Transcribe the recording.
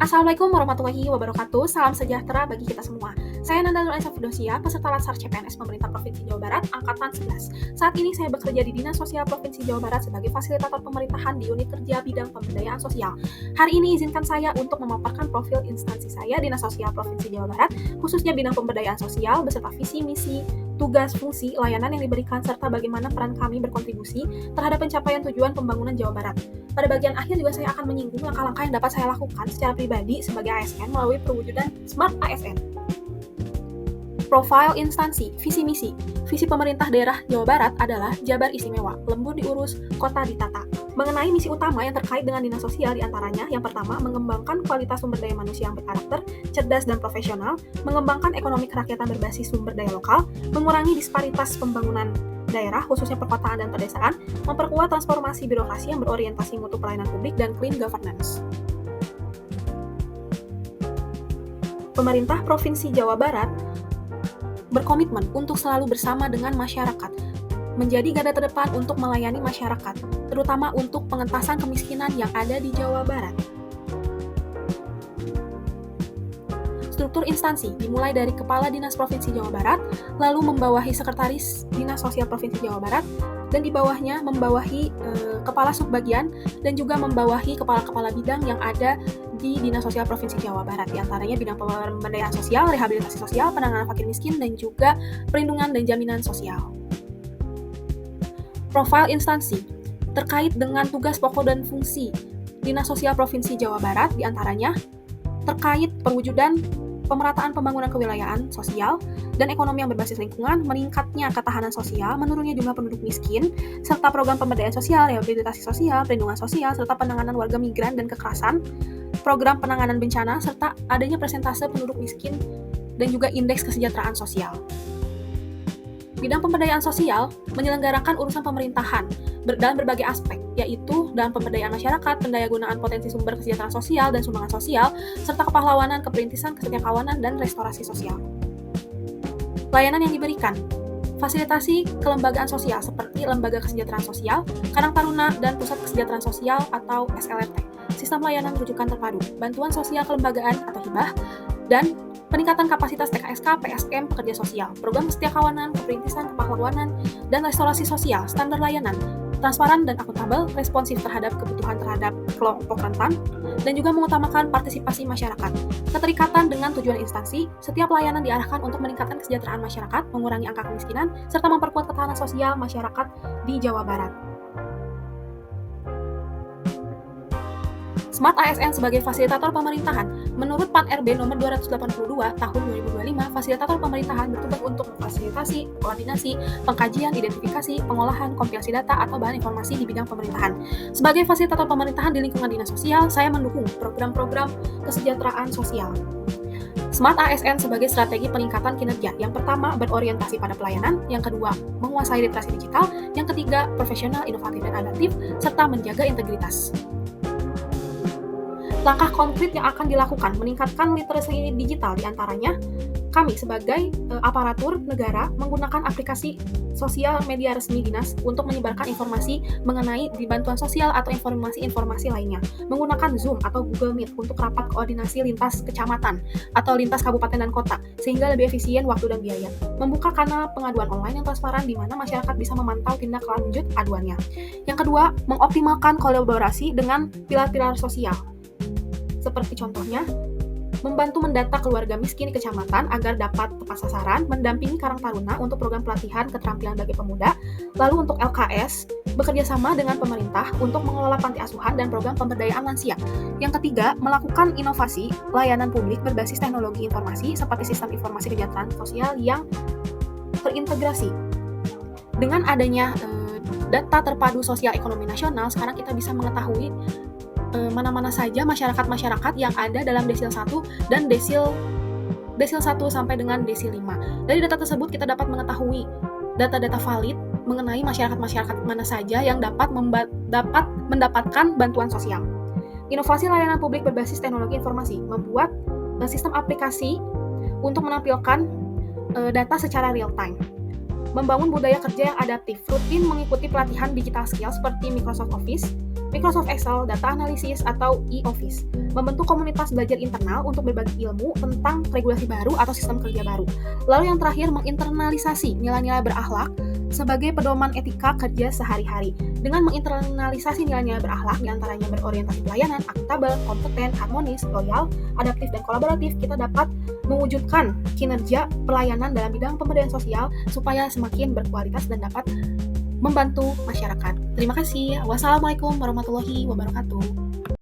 Assalamualaikum warahmatullahi wabarakatuh. Salam sejahtera bagi kita semua. Saya Nanda Nuraisyah Firdausyah, peserta Latsar CPNS Pemerintah Provinsi Jawa Barat, Angkatan 11. Saat ini saya bekerja di Dinas Sosial Provinsi Jawa Barat sebagai fasilitator pemerintahan di unit kerja bidang pemberdayaan sosial. Hari ini izinkan saya untuk memaparkan profil instansi saya Dinas Sosial Provinsi Jawa Barat, khususnya bidang pemberdayaan sosial beserta visi, misi, tugas, fungsi, layanan yang diberikan, serta bagaimana peran kami berkontribusi terhadap pencapaian tujuan pembangunan Jawa Barat. Pada bagian akhir juga saya akan menyinggung langkah-langkah yang dapat saya lakukan secara pribadi sebagai ASN melalui perwujudan Smart ASN. Profil instansi, visi misi. Visi pemerintah daerah Jawa Barat adalah Jabar Istimewa, lembur diurus, kota ditata. Mengenai misi utama yang terkait dengan dinas sosial diantaranya, yang pertama, mengembangkan kualitas sumber daya manusia yang berkarakter, cerdas dan profesional, mengembangkan ekonomi kerakyatan berbasis sumber daya lokal, mengurangi disparitas pembangunan daerah, khususnya perkotaan dan pedesaan, memperkuat transformasi birokrasi yang berorientasi mutu pelayanan publik dan clean governance. Pemerintah Provinsi Jawa Barat berkomitmen untuk selalu bersama dengan masyarakat, menjadi garda terdepan untuk melayani masyarakat, terutama untuk pengentasan kemiskinan yang ada di Jawa Barat. Struktur instansi dimulai dari Kepala Dinas Provinsi Jawa Barat, lalu membawahi Sekretaris Dinas Sosial Provinsi Jawa Barat, dan di bawahnya membawahi Kepala Subbagian dan juga membawahi kepala-kepala bidang yang ada di Dinas Sosial Provinsi Jawa Barat, di antaranya bidang pemberdayaan sosial, rehabilitasi sosial, penanganan fakir miskin, dan juga perlindungan dan jaminan sosial. Profil instansi terkait dengan tugas pokok dan fungsi Dinas Sosial Provinsi Jawa Barat, di antaranya terkait perwujudan pemerataan pembangunan kewilayahan sosial dan ekonomi yang berbasis lingkungan, meningkatnya ketahanan sosial, menurunnya jumlah penduduk miskin, serta program pemberdayaan sosial, rehabilitasi sosial, perlindungan sosial, serta penanganan warga migran dan kekerasan, program penanganan bencana, serta adanya persentase penduduk miskin dan juga indeks kesejahteraan sosial. Bidang pemberdayaan sosial menyelenggarakan urusan pemerintahan dalam berbagai aspek, yaitu dalam pemberdayaan masyarakat, pendayagunaan potensi sumber kesejahteraan sosial dan sumbangan sosial, serta kepahlawanan, keperintisan, kesetiakawanan, dan restorasi sosial. Layanan yang diberikan, fasilitasi kelembagaan sosial seperti Lembaga Kesejahteraan Sosial, Karang Taruna, dan Pusat Kesejahteraan Sosial atau SLRT, sistem layanan rujukan terpadu, bantuan sosial kelembagaan atau hibah, dan peningkatan kapasitas TKSK, PSM, pekerja sosial, program kesetiakawanan, keperintisan, kepahlawanan, dan restorasi sosial, standar layanan, transparan dan akuntabel, responsif terhadap kebutuhan terhadap kelompok rentan, dan juga mengutamakan partisipasi masyarakat. Keterikatan dengan tujuan instansi, setiap layanan diarahkan untuk meningkatkan kesejahteraan masyarakat, mengurangi angka kemiskinan, serta memperkuat ketahanan sosial masyarakat di Jawa Barat. Smart ASN sebagai fasilitator pemerintahan. Menurut PAN RB nomor 282 tahun 2025, fasilitator pemerintahan bertugas untuk memfasilitasi, koordinasi, pengkajian, identifikasi, pengolahan, kompilasi data atau bahan informasi di bidang pemerintahan. Sebagai fasilitator pemerintahan di lingkungan dinas sosial, saya mendukung program-program kesejahteraan sosial. Smart ASN sebagai strategi peningkatan kinerja. Yang pertama, berorientasi pada pelayanan. Yang kedua, menguasai literasi digital. Yang ketiga, profesional, inovatif, dan adaptif, serta menjaga integritas. Langkah konkret yang akan dilakukan meningkatkan literasi digital, diantaranya kami sebagai aparatur negara menggunakan aplikasi sosial media resmi dinas untuk menyebarkan informasi mengenai bantuan sosial atau informasi-informasi lainnya, menggunakan Zoom atau Google Meet untuk rapat koordinasi lintas kecamatan atau lintas kabupaten dan kota sehingga lebih efisien waktu dan biaya, membuka kanal pengaduan online yang transparan di mana masyarakat bisa memantau tindak lanjut aduannya. Yang kedua, mengoptimalkan kolaborasi dengan pilar-pilar sosial. Seperti contohnya, membantu mendata keluarga miskin di kecamatan agar dapat tepat sasaran, mendampingi Karang Taruna untuk program pelatihan keterampilan bagi pemuda, lalu untuk LKS, bekerja sama dengan pemerintah untuk mengelola panti asuhan dan program pemberdayaan lansia. Yang ketiga, melakukan inovasi layanan publik berbasis teknologi informasi seperti sistem informasi kesejahteraan sosial yang terintegrasi. Dengan adanya data terpadu sosial ekonomi nasional, sekarang kita bisa mengetahui mana-mana saja masyarakat-masyarakat yang ada dalam desil 1 dan desil 1 sampai dengan desil 5. Dari data tersebut kita dapat mengetahui data-data valid mengenai masyarakat-masyarakat mana saja yang dapat mendapatkan bantuan sosial. Inovasi layanan publik berbasis teknologi informasi, membuat sistem aplikasi untuk menampilkan data secara real time. Membangun budaya kerja yang adaptif, rutin mengikuti pelatihan digital skill seperti Microsoft Office, Microsoft Excel, data analisis, atau e-office. Membentuk komunitas belajar internal untuk berbagi ilmu tentang regulasi baru atau sistem kerja baru. Lalu yang terakhir, menginternalisasi nilai-nilai berakhlak sebagai pedoman etika kerja sehari-hari. Dengan menginternalisasi nilai-nilai berakhlak, diantaranya berorientasi pelayanan, akuntabel, kompeten, harmonis, loyal, adaptif, dan kolaboratif, kita dapat mewujudkan kinerja pelayanan dalam bidang pemberdayaan sosial supaya semakin berkualitas dan dapat membantu masyarakat. Terima kasih. Wassalamualaikum warahmatullahi wabarakatuh.